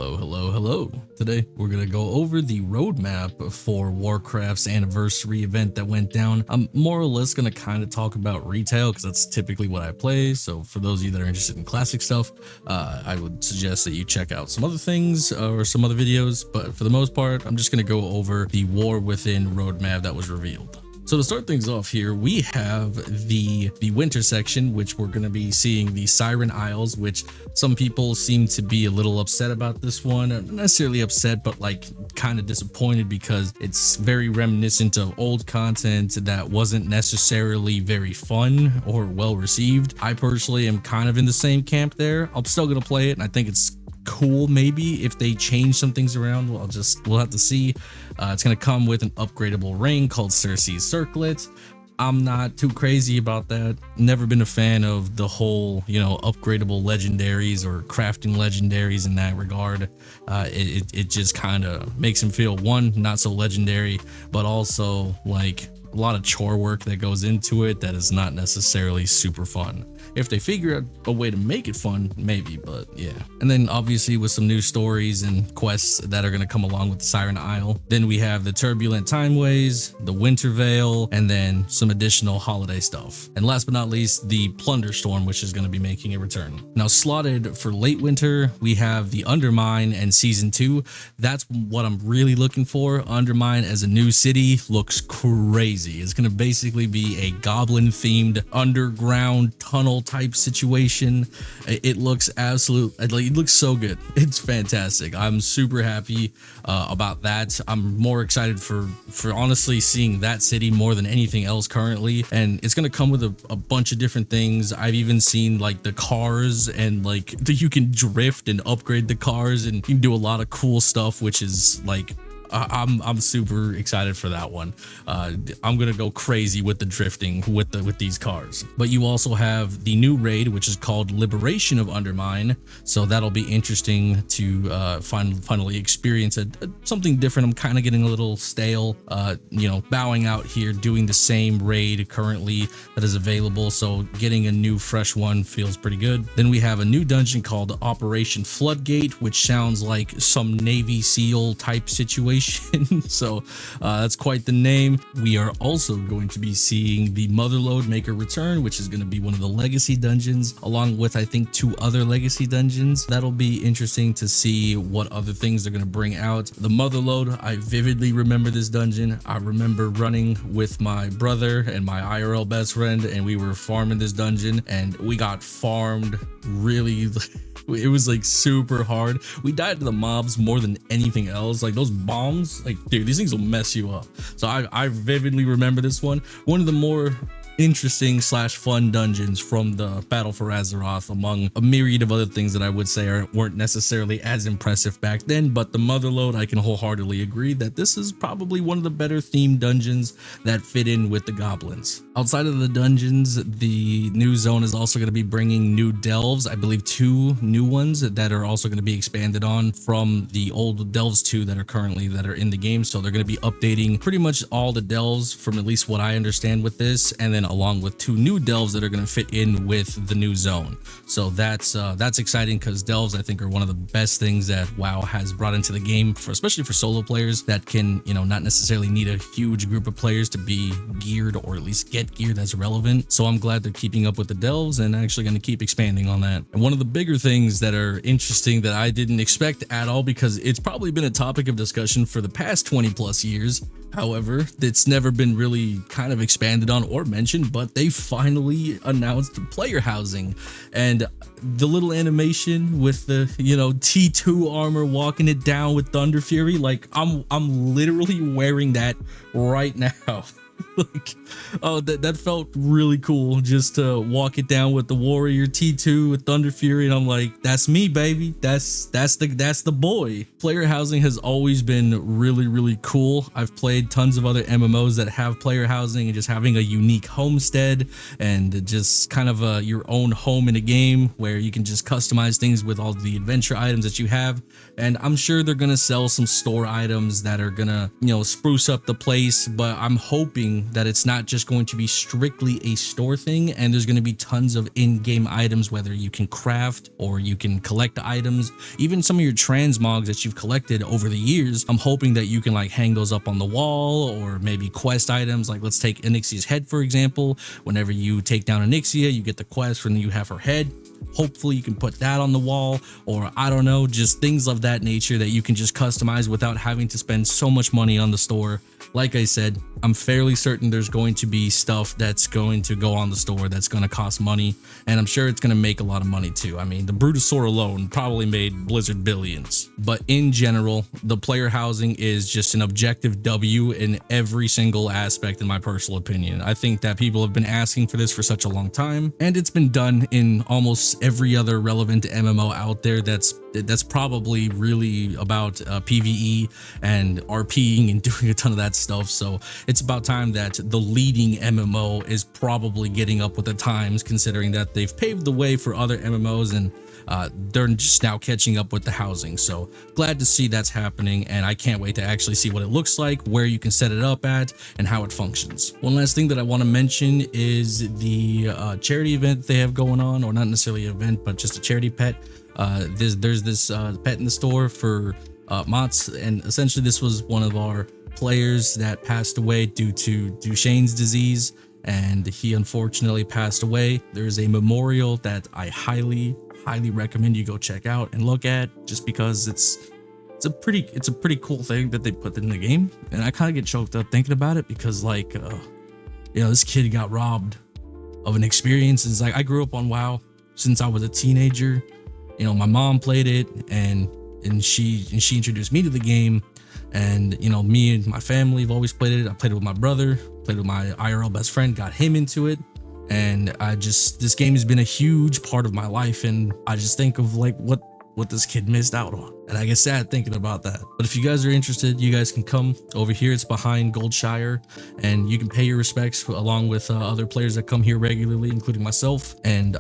Hello. Today, we're gonna go over the roadmap for Warcraft's anniversary event that went down. I'm more or less gonna kind of talk about retail because that's typically what I play. So for those of you that are interested in classic stuff, I would suggest that you check out some other things or some other videos. But for the most part, I'm just gonna go over the War Within roadmap that was revealed. So to start things off here, we have the winter section, which we're going to be seeing the Siren Isles, which some people seem to be a little upset about this one. Not necessarily upset, but like kind of disappointed because it's very reminiscent of old content that wasn't necessarily very fun or well received. I personally am kind of in the same camp there. I'm still going to play it, and I think it's cool. Maybe if they change some things around, we'll have to see. It's going to come with an upgradable ring called Cersei's Circlet. I'm not too crazy about that. Never been a fan of the whole, upgradable legendaries or crafting legendaries in that regard. It just kind of makes him feel, one, not so legendary, but also like a lot of chore work that goes into it that is not necessarily super fun. If they figure out a way to make it fun, maybe, but yeah. And then obviously with some new stories and quests that are going to come along with the Siren Isle. Then we have the Turbulent Timeways, the Winter Veil, and then some additional holiday stuff. And last but not least, the Plunder Storm, which is going to be making a return. Now slotted for late winter, we have the Undermine and Season 2. That's what I'm really looking for. Undermine as a new city looks crazy. It's going to basically be a goblin themed underground tunnel type situation. It looks it looks so good. It's fantastic. I'm super happy about that. I'm more excited for honestly seeing that city more than anything else currently, and it's going to come with a bunch of different things. I've even seen like the cars, and like you can drift and upgrade the cars, and you can do a lot of cool stuff, which is like I'm super excited for that one. I'm gonna go crazy with the drifting with these cars. But you also have the new raid, which is called Liberation of Undermine. So that'll be interesting to finally experience something different. I'm kind of getting a little stale, bowing out here, doing the same raid currently that is available. So getting a new fresh one feels pretty good. Then we have a new dungeon called Operation Floodgate, which sounds like some Navy SEAL type situation. So that's quite the name. We are also going to be seeing the Motherlode make a return, which is going to be one of the legacy dungeons, along with I think 2 other legacy dungeons. That'll be interesting to see what other things they're going to bring out. The Motherlode, I vividly remember this dungeon. I remember running with my brother and my IRL best friend, and we were farming this dungeon, and we got farmed really. It was like super hard. We died to the mobs more than anything else. Like those bombs, like dude, these things will mess you up. So I vividly remember this one. One of the more interesting / fun dungeons from the Battle for Azeroth, among a myriad of other things that I would say weren't necessarily as impressive back then. But the Motherlode, I can wholeheartedly agree that this is probably one of the better themed dungeons that fit in with the goblins. Outside of the dungeons, the new zone is also going to be bringing new delves. I believe 2 new ones that are also going to be expanded on from the old delves 2 that are in the game. So they're going to be updating pretty much all the delves from at least what I understand with this, and then along with 2 new delves that are going to fit in with the new zone. So that's exciting, because delves I think are one of the best things that WoW has brought into the game, especially for solo players that can not necessarily need a huge group of players to be geared, or at least get gear that's relevant. So I'm glad they're keeping up with the delves and actually going to keep expanding on that. And one of the bigger things that are interesting that I didn't expect at all, because it's probably been a topic of discussion for the past 20+ years. However, it's never been really kind of expanded on or mentioned, but they finally announced player housing, and the little animation with the T2 armor walking it down with Thunder Fury. Like I'm literally wearing that right now. Like, oh, that felt really cool, just to walk it down with the Warrior T2 with Thunder Fury, and I'm like, that's me, baby. That's the boy. Player housing has always been really cool. I've played tons of other MMOs that have player housing, and just having a unique homestead and just kind of your own home in a game where you can just customize things with all the adventure items that you have. And I'm sure they're gonna sell some store items that are gonna spruce up the place, but I'm hoping hoping that it's not just going to be strictly a store thing, and there's going to be tons of in-game items, whether you can craft or you can collect items, even some of your transmogs that you've collected over the years. I'm hoping that you can like hang those up on the wall, or maybe quest items. Like let's take Anixia's head, for example. Whenever you take down Anixia, you get the quest and you have her head. Hopefully you can put that on the wall, or I don't know, just things of that nature that you can just customize without having to spend so much money on the store. Like I said, I'm fairly certain there's going to be stuff that's going to go on the store that's going to cost money, and I'm sure it's going to make a lot of money too. I mean, the Brutosaur alone probably made Blizzard billions. But in general, the player housing is just an objective W in every single aspect, in my personal opinion. I think that people have been asking for this for such a long time, and it's been done in almost every other relevant MMO out there that's probably really about PvE and RPing and doing a ton of that stuff. So it's about time that the leading MMO is probably getting up with the times, considering that they've paved the way for other MMOs, and they're just now catching up with the housing. So glad to see that's happening, and I can't wait to actually see what it looks like, where you can set it up at, and how it functions. One last thing that I want to mention is the charity event they have going on, or not necessarily an event, but just a charity pet. There's this pet in the store for Mott's, and essentially this was one of our players that passed away due to Duchenne's disease, and he unfortunately passed away. There's a memorial that I highly recommend you go check out and look at, just because it's a pretty cool thing that they put in the game, and I kind of get choked up thinking about it, because like this kid got robbed of an experience. It's like, I grew up on WoW since I was a teenager. My mom played it, and she introduced me to the game, and me and my family have always played it. I played it with my brother, played with my IRL best friend, got him into it, and this game has been a huge part of my life, and I just think of like what this kid missed out on, and I get sad thinking about that. But if you guys are interested, you guys can come over here. It's behind Goldshire, and you can pay your respects along with other players that come here regularly, including myself. And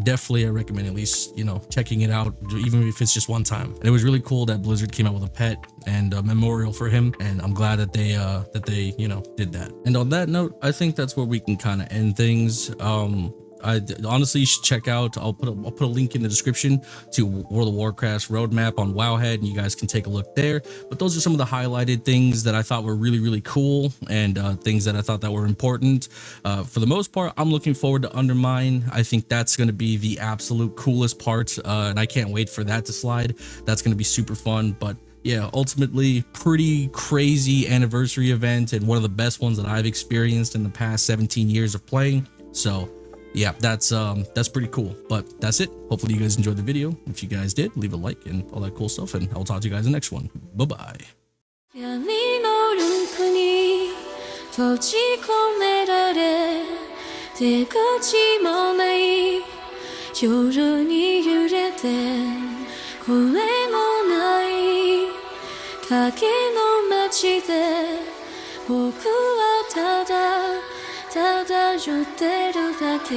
definitely I recommend at least checking it out, even if it's just one time. And it was really cool that Blizzard came out with a pet and a memorial for him, and I'm glad that they did that. And on that note, I think that's where we can kind of end things. Honestly, you should check out, I'll put a link in the description to World of Warcraft's roadmap on Wowhead, and you guys can take a look there. But those are some of the highlighted things that I thought were really cool, and things that I thought that were important. For the most part, I'm looking forward to Undermine. I think that's going to be the absolute coolest part, and I can't wait for that to slide. That's going to be super fun. But yeah, ultimately pretty crazy anniversary event, and one of the best ones that I've experienced in the past 17 years of playing. So yeah, that's pretty cool. But that's it. Hopefully you guys enjoyed the video. If you guys did, leave a like and all that cool stuff, and I'll talk to you guys in the next one. Bye-bye. 閉じ込められ出口もない夜に揺れてこれもない影の街で僕はただ漂ってるだけ